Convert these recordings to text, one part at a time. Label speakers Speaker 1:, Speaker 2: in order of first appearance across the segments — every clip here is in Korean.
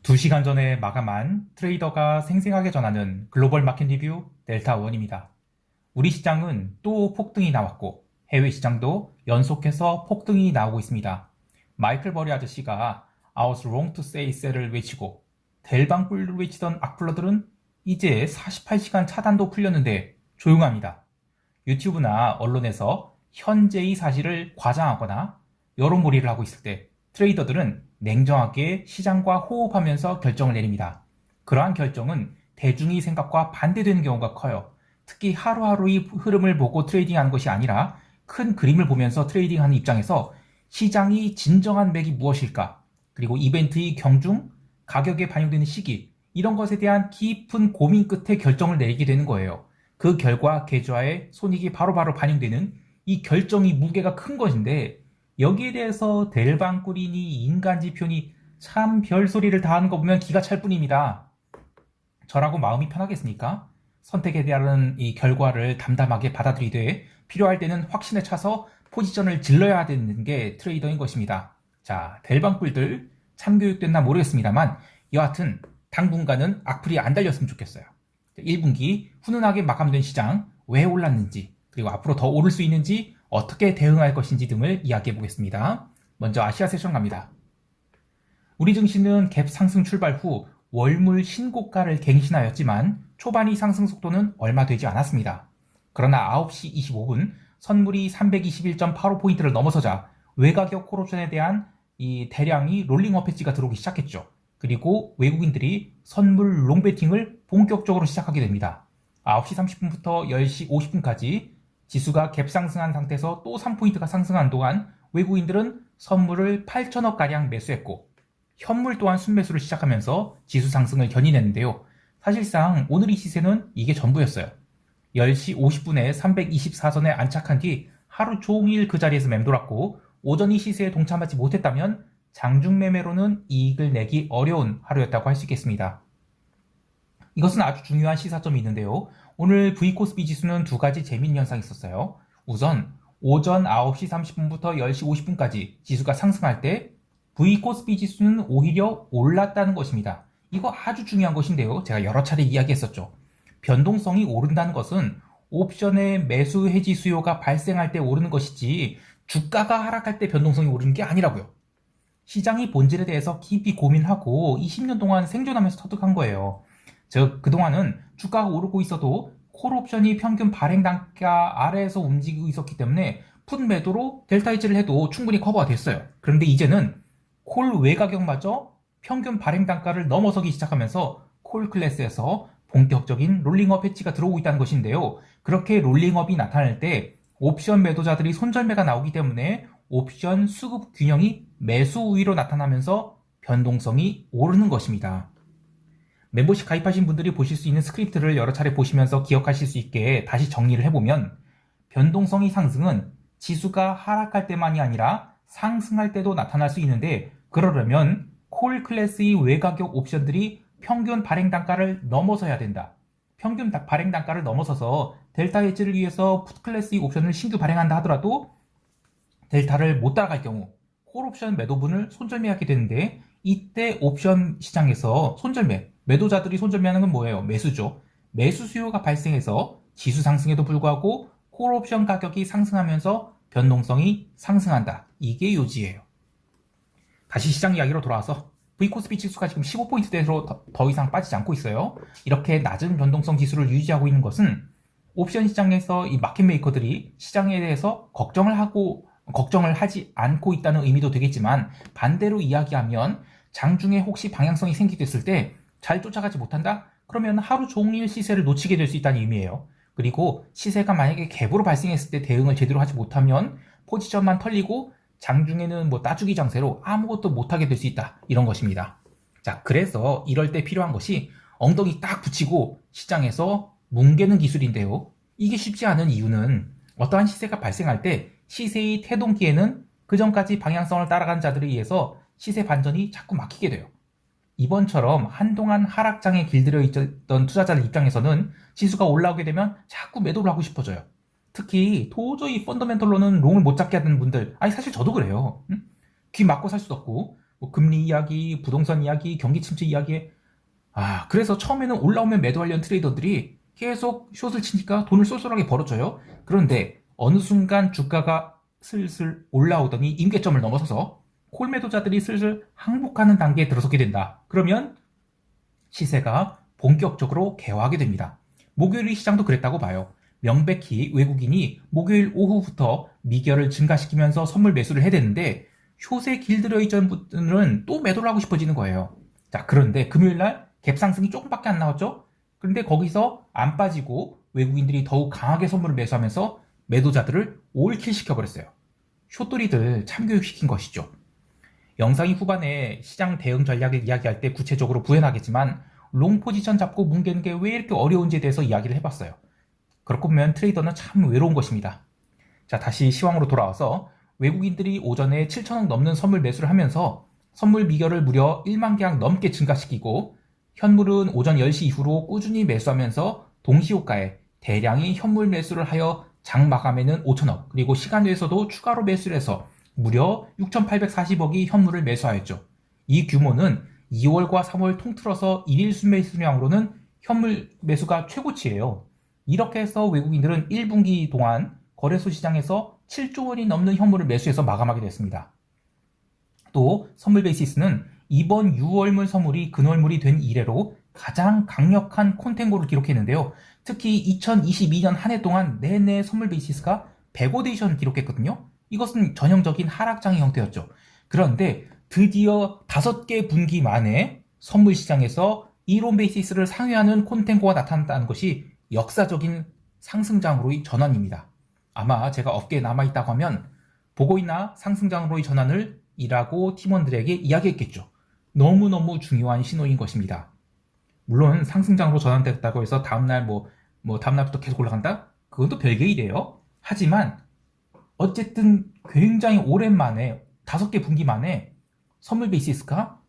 Speaker 1: 2시간 전에 마감한 트레이더가 생생하게 전하는 글로벌 마켓 리뷰 델타원입니다. 우리 시장은 또 폭등이 나왔고 해외 시장도 연속해서 폭등이 나오고 있습니다. 마이클 버리 아저씨가 I was wrong to say sel을 외치고 델방꿀을 외치던 악플러들은 이제 48시간 차단도 풀렸는데 조용합니다. 유튜브나 언론에서 현재의 사실을 과장하거나 여론몰이를 하고 있을 때 트레이더들은 냉정하게 시장과 호흡하면서 결정을 내립니다. 그러한 결정은 대중의 생각과 반대되는 경우가 커요. 특히 하루하루의 흐름을 보고 트레이딩하는 것이 아니라 큰 그림을 보면서 트레이딩하는 입장에서 시장이 진정한 맥이 무엇일까? 그리고 이벤트의 경중, 가격에 반영되는 시기, 이런 것에 대한 깊은 고민 끝에 결정을 내리게 되는 거예요. 그 결과 계좌에 손익이 바로바로 반영되는 이 결정이 무게가 큰 것인데 여기에 대해서 델방꿀이니 인간지표니 참 별소리를 다 하는 거 보면 기가 찰 뿐입니다. 저라고 마음이 편하겠습니까? 선택에 대한 이 결과를 담담하게 받아들이되 필요할 때는 확신에 차서 포지션을 질러야 되는 게 트레이더인 것입니다. 자, 델방꿀들 참교육됐나 모르겠습니다만 여하튼 당분간은 악플이 안 달렸으면 좋겠어요. 1분기 훈훈하게 마감된 시장 왜 올랐는지 그리고 앞으로 더 오를 수 있는지 어떻게 대응할 것인지 등을 이야기해 보겠습니다. 먼저 아시아 세션 갑니다. 우리 증시는 갭 상승 출발 후 월물 신고가를 갱신하였지만 초반의 상승 속도는 얼마 되지 않았습니다. 그러나 9시 25분 선물이 321.85포인트를 넘어서자 외가격 콜옵션에 대한 이 대량이 롤링업 해지가 들어오기 시작했죠. 그리고 외국인들이 선물 롱베팅을 본격적으로 시작하게 됩니다. 9시 30분부터 10시 50분까지 지수가 갭 상승한 상태에서 또 3포인트가 상승한 동안 외국인들은 선물을 8천억가량 매수했고 현물 또한 순매수를 시작하면서 지수 상승을 견인했는데요. 사실상 오늘 이 시세는 이게 전부였어요. 10시 50분에 324선에 안착한 뒤 하루 종일 그 자리에서 맴돌았고 오전 이 시세에 동참하지 못했다면 장중 매매로는 이익을 내기 어려운 하루였다고 할 수 있겠습니다. 이것은 아주 중요한 시사점이 있는데요. 오늘 V코스피 지수는 두 가지 재미있는 현상이 있었어요. 우선 오전 9시 30분부터 10시 50분까지 지수가 상승할 때 V코스피 지수는 오히려 올랐다는 것입니다. 이거 아주 중요한 것인데요. 제가 여러 차례 이야기했었죠. 변동성이 오른다는 것은 옵션의 매수 해지 수요가 발생할 때 오르는 것이지 주가가 하락할 때 변동성이 오르는 게 아니라고요. 시장의 본질에 대해서 깊이 고민하고 20년 동안 생존하면서 터득한 거예요. 즉 그동안은 주가가 오르고 있어도 콜옵션이 평균 발행 단가 아래에서 움직이고 있었기 때문에 풋 매도로 델타 해지를 해도 충분히 커버가 됐어요. 그런데 이제는 콜 외가격마저 평균 발행 단가를 넘어서기 시작하면서 콜 클래스에서 본격적인 롤링업 해지가 들어오고 있다는 것인데요. 그렇게 롤링업이 나타날 때 옵션 매도자들이 손절매가 나오기 때문에 옵션 수급 균형이 매수 우위로 나타나면서 변동성이 오르는 것입니다. 멤버십 가입하신 분들이 보실 수 있는 스크립트를 여러 차례 보시면서 기억하실 수 있게 다시 정리를 해보면 변동성의 상승은 지수가 하락할 때만이 아니라 상승할 때도 나타날 수 있는데 그러려면 콜 클래스의 외가격 옵션들이 평균 발행 단가를 넘어서야 된다. 평균 발행 단가를 넘어서서 델타 해지를 위해서 풋 클래스의 옵션을 신규 발행한다 하더라도 델타를 못 따라갈 경우 콜 옵션 매도분을 손절매하게 되는데 이때 옵션 시장에서 손절매, 매도자들이 손절매하는 건 뭐예요? 매수죠. 매수 수요가 발생해서 지수 상승에도 불구하고 콜 옵션 가격이 상승하면서 변동성이 상승한다. 이게 요지예요. 다시 시장 이야기로 돌아와서 V코스피 지수가 지금 15포인트대로 더 이상 빠지지 않고 있어요. 이렇게 낮은 변동성 지수를 유지하고 있는 것은 옵션 시장에서 이 마켓 메이커들이 시장에 대해서 걱정을 하지 않고 있다는 의미도 되겠지만 반대로 이야기하면 장중에 혹시 방향성이 생기됐을 때 잘 쫓아가지 못한다? 그러면 하루 종일 시세를 놓치게 될 수 있다는 의미예요. 그리고 시세가 만약에 갭으로 발생했을 때 대응을 제대로 하지 못하면 포지션만 털리고 장중에는 뭐 따주기 장세로 아무것도 못하게 될 수 있다. 이런 것입니다. 자, 그래서 이럴 때 필요한 것이 엉덩이 딱 붙이고 시장에서 뭉개는 기술인데요. 이게 쉽지 않은 이유는 어떠한 시세가 발생할 때 시세의 태동기에는 그 전까지 방향성을 따라간 자들에 의해서 시세 반전이 자꾸 막히게 돼요. 이번처럼 한동안 하락장에 길들여 있던 투자자들 입장에서는 지수가 올라오게 되면 자꾸 매도를 하고 싶어져요. 특히 도저히 펀더멘털로는 롱을 못 잡게 하는 분들, 아니 사실 저도 그래요. 귀 막고 살 수도 없고 뭐 금리 이야기, 부동산 이야기, 경기 침체 이야기. 그래서 처음에는 올라오면 매도하려는 트레이더들이 계속 숏을 치니까 돈을 쏠쏠하게 벌어져요. 그런데 어느 순간 주가가 슬슬 올라오더니 임계점을 넘어서서 콜 매도자들이 슬슬 항복하는 단계에 들어서게 된다. 그러면 시세가 본격적으로 개화하게 됩니다. 목요일 시장도 그랬다고 봐요. 명백히 외국인이 목요일 오후부터 미결을 증가시키면서 선물 매수를 해댔는데 숏에 길들여 있던 분들은 또 매도를 하고 싶어지는 거예요. 자, 그런데 금요일날 갭 상승이 조금밖에 안 나왔죠? 그런데 거기서 안 빠지고 외국인들이 더욱 강하게 선물을 매수하면서 매도자들을 올킬 시켜버렸어요. 숏돌이들 참교육시킨 것이죠. 영상이 후반에 시장 대응 전략을 이야기할 때 구체적으로 구현하겠지만 롱 포지션 잡고 뭉개는 게 왜 이렇게 어려운지에 대해서 이야기를 해봤어요. 그렇고 보면 트레이더는 참 외로운 것입니다. 자, 다시 시황으로 돌아와서 외국인들이 오전에 7천억 넘는 선물 매수를 하면서 선물 미결을 무려 1만 계약 넘게 증가시키고 현물은 오전 10시 이후로 꾸준히 매수하면서 동시호가에 대량의 현물 매수를 하여 장 마감에는 5천억 그리고 시간 외에서도 추가로 매수를 해서 무려 6,840억이 현물을 매수하였죠. 이 규모는 2월과 3월 통틀어서 1일 순매수량으로는 현물 매수가 최고치예요. 이렇게 해서 외국인들은 1분기 동안 거래소 시장에서 7조 원이 넘는 현물을 매수해서 마감하게 됐습니다. 또 선물 베이시스는 이번 6월물 선물이 근월물이 된 이래로 가장 강력한 콘텐고를 기록했는데요. 특히 2022년 한 해 동안 내내 선물 베이시스가 100오데이션을 기록했거든요. 이것은 전형적인 하락장의 형태였죠. 그런데 드디어 5개 분기 만에 선물 시장에서 이론 베이시스를 상회하는 콘텐고가 나타났다는 것이 역사적인 상승장으로의 전환입니다. 아마 제가 업계에 남아있다고 하면 보고 있나 상승장으로의 전환을 일하고 팀원들에게 이야기했겠죠. 너무너무 중요한 신호인 것입니다. 물론 상승장으로 전환됐다고 해서 다음날 다음날부터 계속 올라간다? 그건 또 별개 일이에요. 하지만 어쨌든 굉장히 오랜만에 5개 분기 만에 선물 베이시스가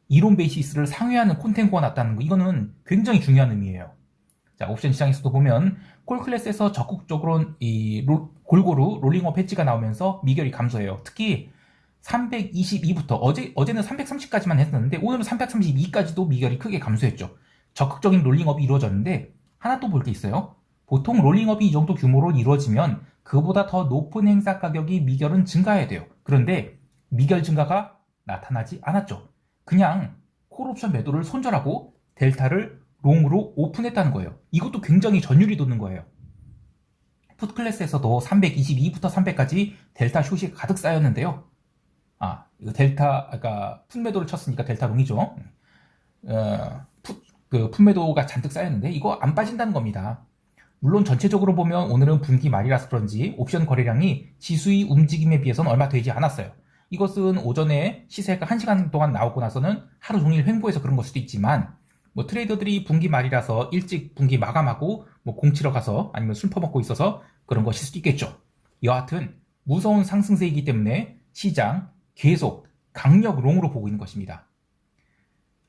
Speaker 1: 이론 베이시스를 상회하는 콘텐고가 났다는 거, 이거는 굉장히 중요한 의미예요. 자, 옵션 시장에서도 보면 콜 클래스에서 적극적으로 골고루 롤링업 해지가 나오면서 미결이 감소해요. 특히 322부터 어제는 330까지만 했었는데 오늘은 332까지도 미결이 크게 감소했죠. 적극적인 롤링업이 이루어졌는데 하나 또 볼 게 있어요. 보통 롤링업이 이 정도 규모로 이루어지면 그보다 더 높은 행사 가격이 미결은 증가해야 돼요. 그런데 미결 증가가 나타나지 않았죠. 그냥 콜옵션 매도를 손절하고 델타를 롱으로 오픈했다는 거예요. 이것도 굉장히 전율이 돋는 거예요. 풋클래스에서도 322부터 300까지 델타 숏이 가득 쌓였는데요. 이거 풋 매도를 쳤으니까 델타 롱이죠. 풋 매도가 잔뜩 쌓였는데 이거 안 빠진다는 겁니다. 물론 전체적으로 보면 오늘은 분기 말이라서 그런지 옵션 거래량이 지수의 움직임에 비해서는 얼마 되지 않았어요. 이것은 오전에 시세가 1시간 동안 나오고 나서는 하루 종일 횡보해서 그런 걸 수도 있지만 트레이더들이 분기 말이라서 일찍 분기 마감하고 공치러 가서 아니면 술 퍼먹고 있어서 그런 것일 수도 있겠죠. 여하튼 무서운 상승세이기 때문에 시장 계속 강력 롱으로 보고 있는 것입니다.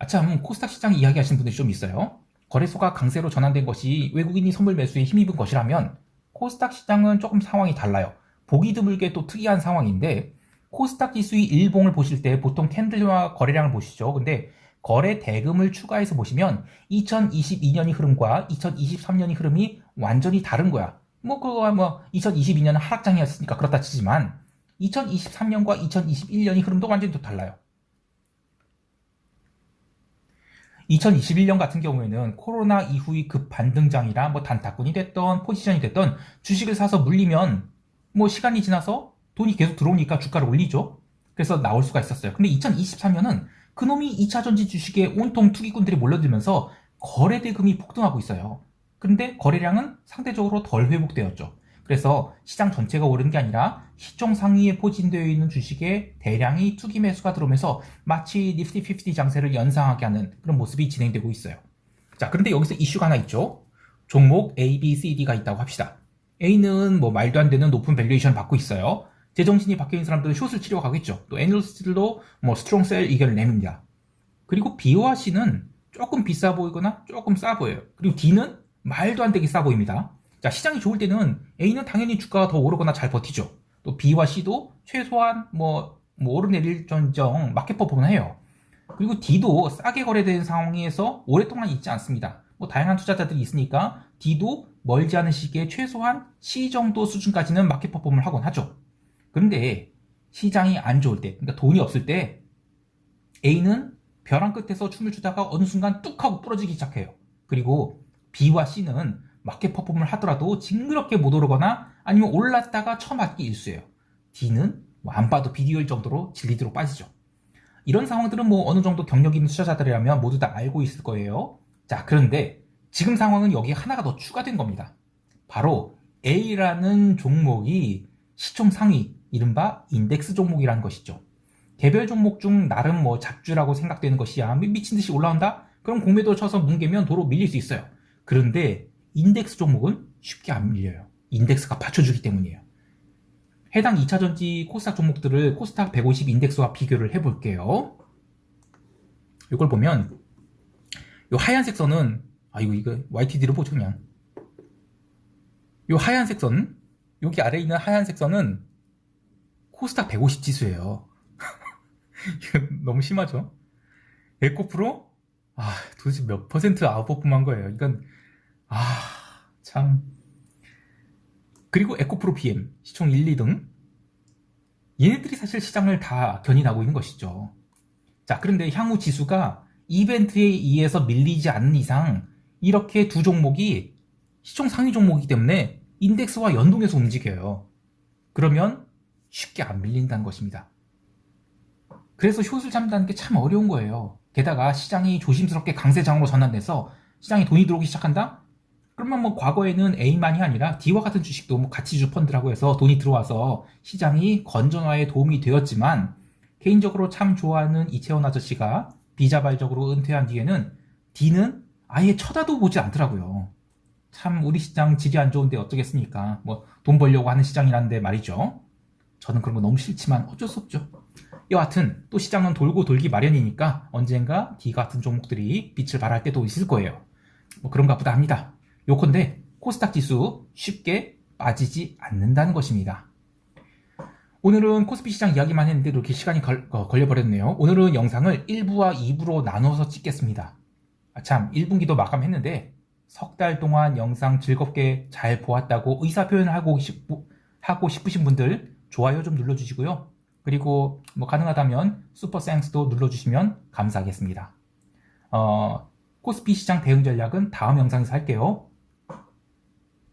Speaker 1: 참 코스닥 시장 이야기하시는 분들이 좀 있어요. 거래소가 강세로 전환된 것이 외국인이 선물 매수에 힘입은 것이라면 코스닥 시장은 조금 상황이 달라요. 보기 드물게 또 특이한 상황인데 코스닥 지수의 일봉을 보실 때 보통 캔들과 거래량을 보시죠. 근데 거래 대금을 추가해서 보시면 2022년의 흐름과 2023년의 흐름이 완전히 다른 거야. 2022년은 하락장이었으니까 그렇다 치지만 2023년과 2021년의 흐름도 완전히 또 달라요. 2021년 같은 경우에는 코로나 이후의 급 반등장이라 단타꾼이 됐던 포지션이 됐던 주식을 사서 물리면 시간이 지나서 돈이 계속 들어오니까 주가를 올리죠. 그래서 나올 수가 있었어요. 근데 2023년은 그놈이 2차전지 주식에 온통 투기꾼들이 몰려들면서 거래 대금이 폭등하고 있어요. 그런데 거래량은 상대적으로 덜 회복되었죠. 그래서 시장 전체가 오른 게 아니라 시총 상위에 포진되어 있는 주식에 대량의 투기 매수가 들어오면서 마치 니프티 50 장세를 연상하게 하는 그런 모습이 진행되고 있어요. 자, 그런데 여기서 이슈가 하나 있죠. 종목 A, B, C, D가 있다고 합시다. A는 말도 안 되는 높은 밸류에이션을 받고 있어요. 제정신이 박혀있는 사람들은 숏을 치려고 가겠죠. 또 애널리스트들도 스트롱 셀 의견을 냅니다. 그리고 B와 C는 조금 비싸 보이거나 조금 싸 보여요. 그리고 D는 말도 안 되게 싸 보입니다. 자, 시장이 좋을 때는 A는 당연히 주가가 더 오르거나 잘 버티죠. 또 B와 C도 최소한 뭐 오르내릴전정 마켓 퍼포먼스 해요. 그리고 D도 싸게 거래된 상황에서 오랫동안 있지 않습니다. 뭐 다양한 투자자들이 있으니까 D도 멀지 않은 시기에 최소한 C 정도 수준까지는 마켓 퍼포먼을 하곤 하죠. 그런데 시장이 안 좋을 때, 그러니까 돈이 없을 때 A는 벼랑 끝에서 춤을 추다가 어느 순간 뚝 하고 부러지기 시작해요. 그리고 B와 C는 마켓 퍼포먼을 하더라도 징그럽게 못 오르거나 아니면 올랐다가 처맞기 일쑤예요. D는 뭐 안 봐도 비디오일 정도로 질리도록 빠지죠. 이런 상황들은 뭐 어느 정도 경력 있는 투자자들이라면 모두 다 알고 있을 거예요. 자, 그런데 지금 상황은 여기 하나가 더 추가된 겁니다. 바로 A라는 종목이 시총 상위, 이른바 인덱스 종목이라는 것이죠. 개별 종목 중 나름 뭐 잡주라고 생각되는 것이야. 미친 듯이 올라온다? 그럼 공매도 쳐서 뭉개면 도로 밀릴 수 있어요. 그런데 인덱스 종목은 쉽게 안 밀려요. 인덱스가 받쳐주기 때문이에요. 해당 2차전지 코스닥 종목들을 코스닥 150 인덱스와 비교를 해볼게요. 이걸 보면 이 하얀색 선은 이거 YTD로 보죠 그냥. 이 하얀색 선, 여기 아래에 있는 하얀색 선은 코스닥 150 지수예요. 이거 너무 심하죠? 에코프로? 도대체 몇 퍼센트 아웃퍼폼한 거예요. 이건 참. 그리고 에코프로 BM, 시총 1, 2등. 얘네들이 사실 시장을 다 견인하고 있는 것이죠. 자, 그런데 향후 지수가 이벤트에 의해서 밀리지 않는 이상 이렇게 두 종목이 시총 상위 종목이기 때문에 인덱스와 연동해서 움직여요. 그러면 쉽게 안 밀린다는 것입니다. 그래서 숏을 잡는다는 게 참 어려운 거예요. 게다가 시장이 조심스럽게 강세장으로 전환돼서 시장에 돈이 들어오기 시작한다? 그러면 뭐 과거에는 A만이 아니라 D와 같은 주식도 뭐 가치주 펀드라고 해서 돈이 들어와서 시장이 건전화에 도움이 되었지만, 개인적으로 참 좋아하는 이채원 아저씨가 비자발적으로 은퇴한 뒤에는 D는 아예 쳐다도 보지 않더라고요. 참 우리 시장 질이 안 좋은데 어쩌겠습니까? 뭐 돈 벌려고 하는 시장이라는데 말이죠. 저는 그런 거 너무 싫지만 어쩔 수 없죠. 여하튼 또 시장은 돌고 돌기 마련이니까 언젠가 D 같은 종목들이 빛을 발할 때도 있을 거예요. 뭐 그런가 보다 합니다. 요컨대 코스닥 지수 쉽게 빠지지 않는다는 것입니다. 오늘은 코스피 시장 이야기만 했는데 이렇게 시간이 걸려버렸네요. 오늘은 영상을 1부와 2부로 나눠서 찍겠습니다. 참 1분기도 마감했는데 석 달 동안 영상 즐겁게 잘 보았다고 의사표현을 하고 싶으신 분들 좋아요 좀 눌러주시고요. 그리고 뭐 가능하다면 슈퍼생스도 눌러주시면 감사하겠습니다. 코스피 시장 대응 전략은 다음 영상에서 할게요.